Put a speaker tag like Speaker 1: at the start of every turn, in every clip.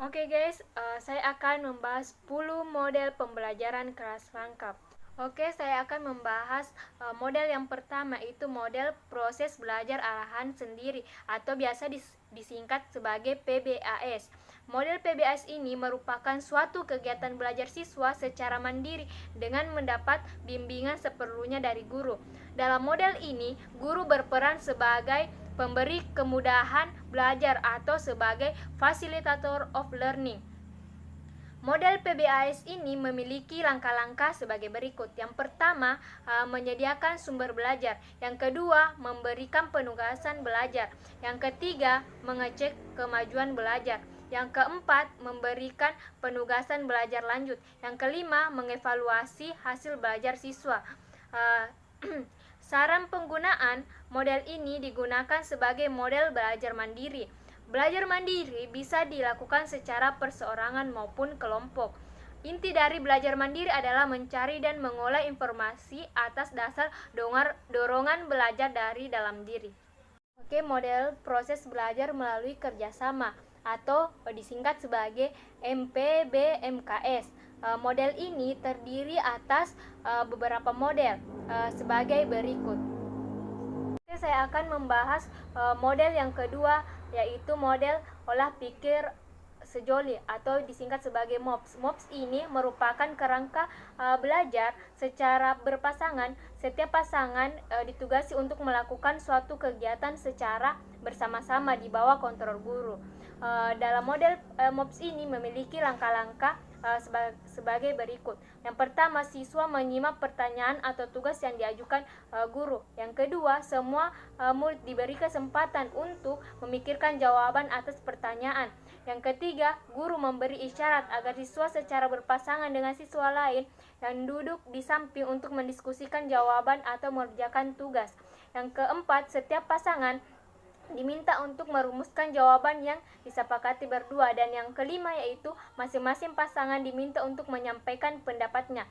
Speaker 1: Oke guys, saya akan membahas 10 model pembelajaran kelas rangkap. Oke, saya akan membahas model yang pertama, itu model proses belajar arahan sendiri atau biasa disingkat sebagai PBAS. Model PBAS ini merupakan suatu kegiatan belajar siswa secara mandiri dengan mendapat bimbingan seperlunya dari guru. Dalam model ini, guru berperan sebagai pemberi kemudahan belajar atau sebagai fasilitator of learning. Model PBAS ini memiliki langkah-langkah sebagai berikut. Yang pertama, menyediakan sumber belajar. Yang kedua, memberikan penugasan belajar. Yang ketiga, mengecek kemajuan belajar. Yang keempat, memberikan penugasan belajar lanjut. Yang kelima, mengevaluasi hasil belajar siswa. Saran penggunaan model ini digunakan sebagai model belajar mandiri. Belajar mandiri bisa dilakukan secara perseorangan maupun kelompok. Inti dari belajar mandiri adalah mencari dan mengolah informasi atas dasar dorongan belajar dari dalam diri. Oke, model proses belajar melalui kerjasama atau disingkat sebagai MPBMKS. Model ini terdiri atas beberapa model sebagai berikut. Oke, saya akan membahas model yang kedua, yaitu model olah pikir sejoli atau disingkat sebagai MOPS. MOPS ini merupakan kerangka belajar secara berpasangan. Setiap pasangan ditugasi untuk melakukan suatu kegiatan secara bersama-sama di bawah kontrol guru. Dalam model MOPS ini memiliki langkah-langkah sebagai berikut. Yang pertama, siswa menyimak pertanyaan atau tugas yang diajukan guru. Yang kedua, semua murid diberi kesempatan untuk memikirkan jawaban atas pertanyaan. Yang ketiga, guru memberi isyarat agar siswa secara berpasangan dengan siswa lain yang duduk di samping untuk mendiskusikan jawaban atau mengerjakan tugas. Yang keempat, setiap pasangan diminta untuk merumuskan jawaban yang disepakati berdua. Dan yang kelima, yaitu masing-masing pasangan diminta untuk menyampaikan pendapatnya.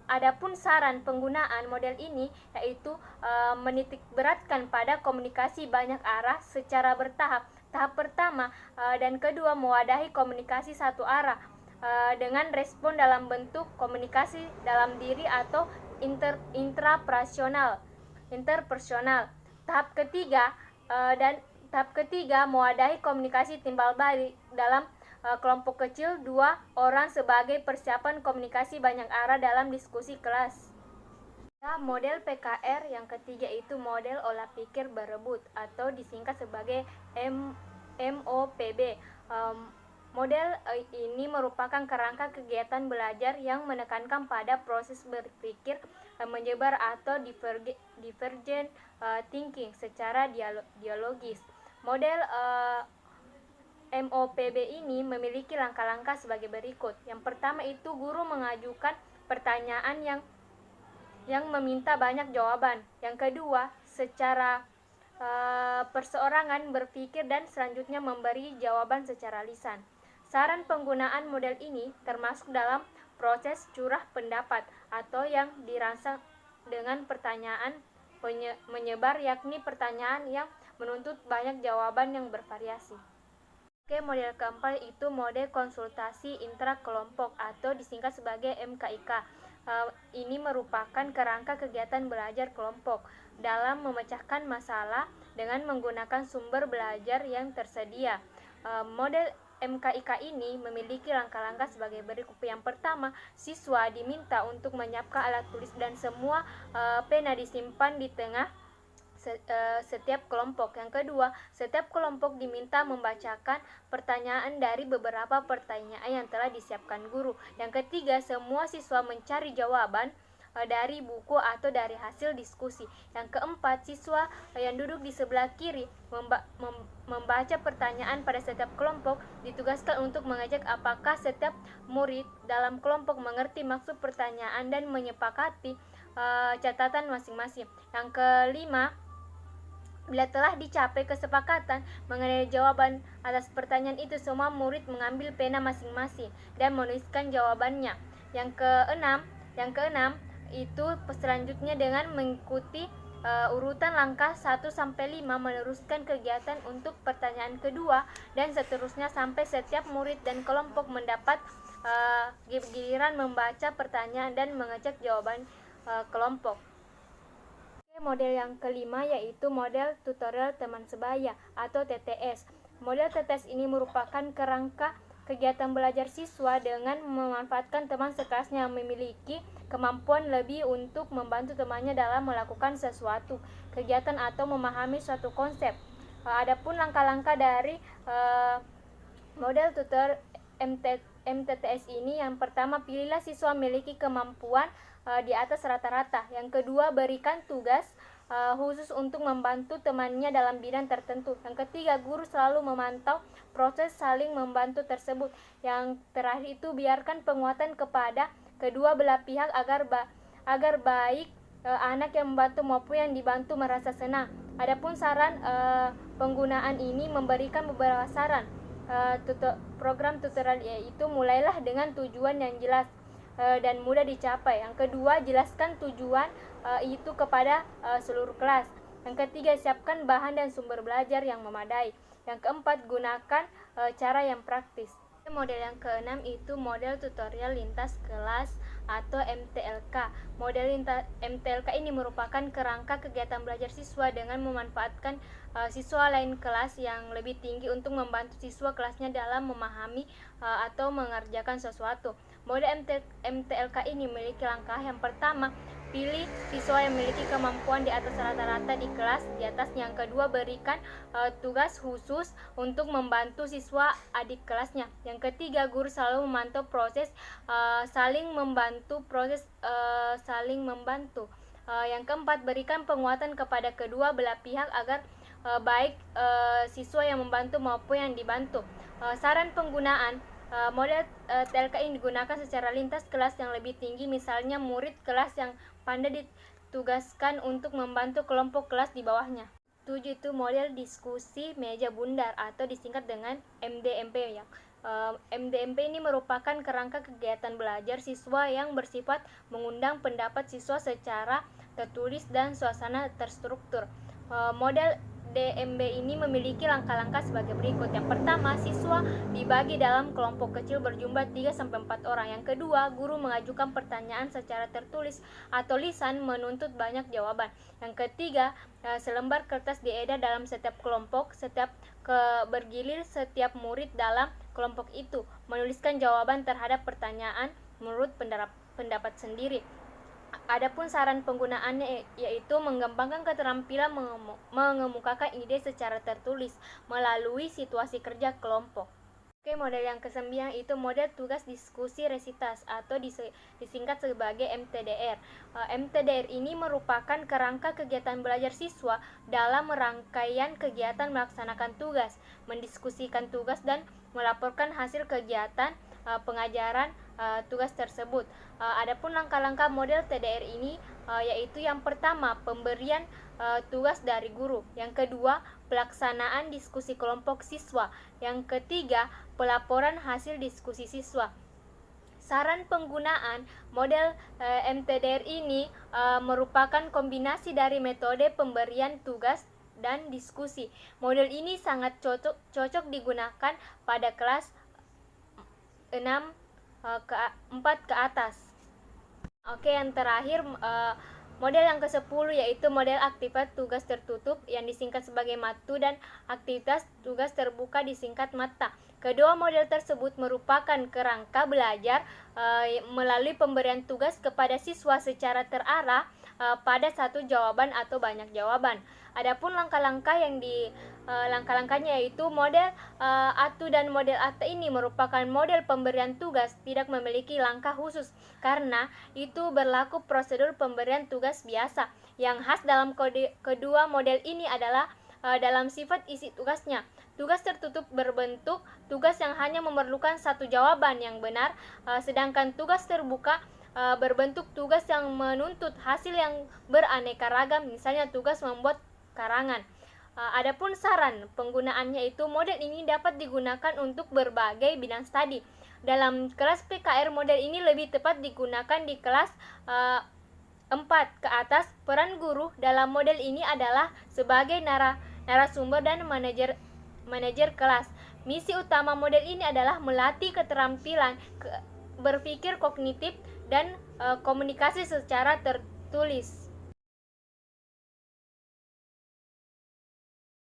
Speaker 1: Adapun saran penggunaan model ini yaitu menitik beratkan pada komunikasi banyak arah secara bertahap. Tahap pertama dan kedua mewadahi komunikasi satu arah dengan respon dalam bentuk komunikasi dalam diri atau interpersonal. Tahap ketiga mewadahi komunikasi timbal balik dalam kelompok kecil 2 orang sebagai persiapan komunikasi banyak arah dalam diskusi kelas. Model PKR yang ketiga itu model olah pikir berebut atau disingkat sebagai MOPB. Model ini merupakan kerangka kegiatan belajar yang menekankan pada proses berpikir menyebar atau divergent thinking secara dialogis. Model MOPB ini memiliki langkah-langkah sebagai berikut. Yang pertama itu guru mengajukan pertanyaan yang meminta banyak jawaban. Yang kedua, secara perseorangan berpikir dan selanjutnya memberi jawaban secara lisan. Saran penggunaan model ini termasuk dalam proses curah pendapat atau yang dirangsang dengan pertanyaan menyebar, yakni pertanyaan yang menuntut banyak jawaban yang bervariasi. Oke, model keempat itu model konsultasi intrakelompok atau disingkat sebagai MKIK. Ini merupakan kerangka kegiatan belajar kelompok dalam memecahkan masalah dengan menggunakan sumber belajar yang tersedia. Model MKIK ini memiliki langkah-langkah sebagai berikut. Yang pertama, siswa diminta untuk menyiapkan alat tulis dan semua pena disimpan di tengah setiap kelompok. Yang kedua, setiap kelompok diminta membacakan pertanyaan dari beberapa pertanyaan yang telah disiapkan guru. Yang ketiga, semua siswa mencari jawaban dari buku atau dari hasil diskusi. Yang keempat, siswa yang duduk di sebelah kiri membaca pertanyaan pada setiap kelompok ditugaskan untuk mengecek apakah setiap murid dalam kelompok mengerti maksud pertanyaan dan menyepakati catatan masing-masing. Yang kelima, bila telah dicapai kesepakatan mengenai jawaban atas pertanyaan itu, semua murid mengambil pena masing-masing dan menuliskan jawabannya. Yang keenam itu selanjutnya dengan mengikuti urutan langkah 1-5 meneruskan kegiatan untuk pertanyaan kedua dan seterusnya sampai setiap murid dan kelompok mendapat giliran membaca pertanyaan dan mengecek jawaban kelompok. Model yang kelima yaitu model tutorial teman sebaya atau TTS. Model TTS ini merupakan kerangka kegiatan belajar siswa dengan memanfaatkan teman sekelasnya yang memiliki kemampuan lebih untuk membantu temannya dalam melakukan sesuatu kegiatan atau memahami suatu konsep. Adapun langkah-langkah dari model tutor MTTS ini, yang pertama, pilihlah siswa memiliki kemampuan di atas rata-rata. Yang kedua, berikan tugas khusus untuk membantu temannya dalam bidang tertentu. Yang ketiga, guru selalu memantau proses saling membantu tersebut. Yang terakhir itu, biarkan penguatan kepada kedua belah pihak agar baik anak yang membantu maupun yang dibantu merasa senang. Adapun saran penggunaan ini memberikan beberapa saran. Program tutorial yaitu mulailah dengan tujuan yang jelas dan mudah dicapai. Yang kedua, jelaskan tujuan itu kepada seluruh kelas. Yang ketiga, siapkan bahan dan sumber belajar yang memadai. Yang keempat, gunakan cara yang praktis. Model yang keenam itu model tutorial lintas kelas atau MTLK. Model MTLK ini merupakan kerangka kegiatan belajar siswa dengan memanfaatkan siswa lain kelas yang lebih tinggi untuk membantu siswa kelasnya dalam memahami atau mengerjakan sesuatu. Model MTLK ini memiliki langkah. Yang pertama, pilih siswa yang memiliki kemampuan di atas rata-rata di kelas di atas. Yang kedua, berikan tugas khusus untuk membantu siswa adik kelasnya. Yang ketiga, guru selalu memantau proses saling membantu. Yang keempat, berikan penguatan kepada kedua belah pihak agar baik siswa yang membantu maupun yang dibantu. Saran penggunaan model TLK ini digunakan secara lintas kelas yang lebih tinggi, misalnya murid kelas yang pandai ditugaskan untuk membantu kelompok kelas di bawahnya. 7 itu model diskusi meja bundar atau disingkat dengan MDMP. MDMP ini merupakan kerangka kegiatan belajar siswa yang bersifat mengundang pendapat siswa secara tertulis dan suasana terstruktur. Model DMB ini memiliki langkah-langkah sebagai berikut. Yang pertama, siswa dibagi dalam kelompok kecil berjumlah 3-4 orang. Yang kedua, guru mengajukan pertanyaan secara tertulis atau lisan menuntut banyak jawaban. Yang ketiga, selembar kertas diedar dalam setiap kelompok. Bergilir setiap murid dalam kelompok itu menuliskan jawaban terhadap pertanyaan menurut pendapat sendiri. Adapun saran penggunaannya yaitu mengembangkan keterampilan mengemukakan ide secara tertulis melalui situasi kerja kelompok. Model yang ke-9 itu model tugas diskusi resitas atau disingkat sebagai MTDR. MTDR ini merupakan kerangka kegiatan belajar siswa dalam rangkaian kegiatan melaksanakan tugas, mendiskusikan tugas dan melaporkan hasil kegiatan pengajaran tugas tersebut. Adapun langkah-langkah model TDR ini yaitu yang pertama, pemberian tugas dari guru. Yang kedua, pelaksanaan diskusi kelompok siswa. Yang ketiga, pelaporan hasil diskusi siswa. Saran penggunaan model MTDR ini merupakan kombinasi dari metode pemberian tugas dan diskusi. Model ini sangat cocok digunakan pada kelas 4 ke atas. Yang terakhir model yang ke-10 yaitu model aktivitas tugas tertutup yang disingkat sebagai MATU dan aktivitas tugas terbuka disingkat MATA. Kedua model tersebut merupakan kerangka belajar melalui pemberian tugas kepada siswa secara terarah pada satu jawaban atau banyak jawaban. Adapun langkah-langkahnya yaitu model ATU dan model ATA ini merupakan model pemberian tugas tidak memiliki langkah khusus karena itu berlaku prosedur pemberian tugas biasa. Yang khas dalam kedua model ini adalah dalam sifat isi tugasnya. Tugas tertutup berbentuk tugas yang hanya memerlukan satu jawaban yang benar, sedangkan tugas terbuka berbentuk tugas yang menuntut hasil yang beraneka ragam, misalnya tugas membuat karangan. Adapun saran penggunaannya itu model ini dapat digunakan untuk berbagai bidang studi. Dalam kelas PKR model ini lebih tepat digunakan di kelas 4 ke atas, peran guru dalam model ini adalah sebagai narasumber dan manajer kelas. Misi utama model ini adalah melatih keterampilan berpikir kognitif dan komunikasi secara tertulis.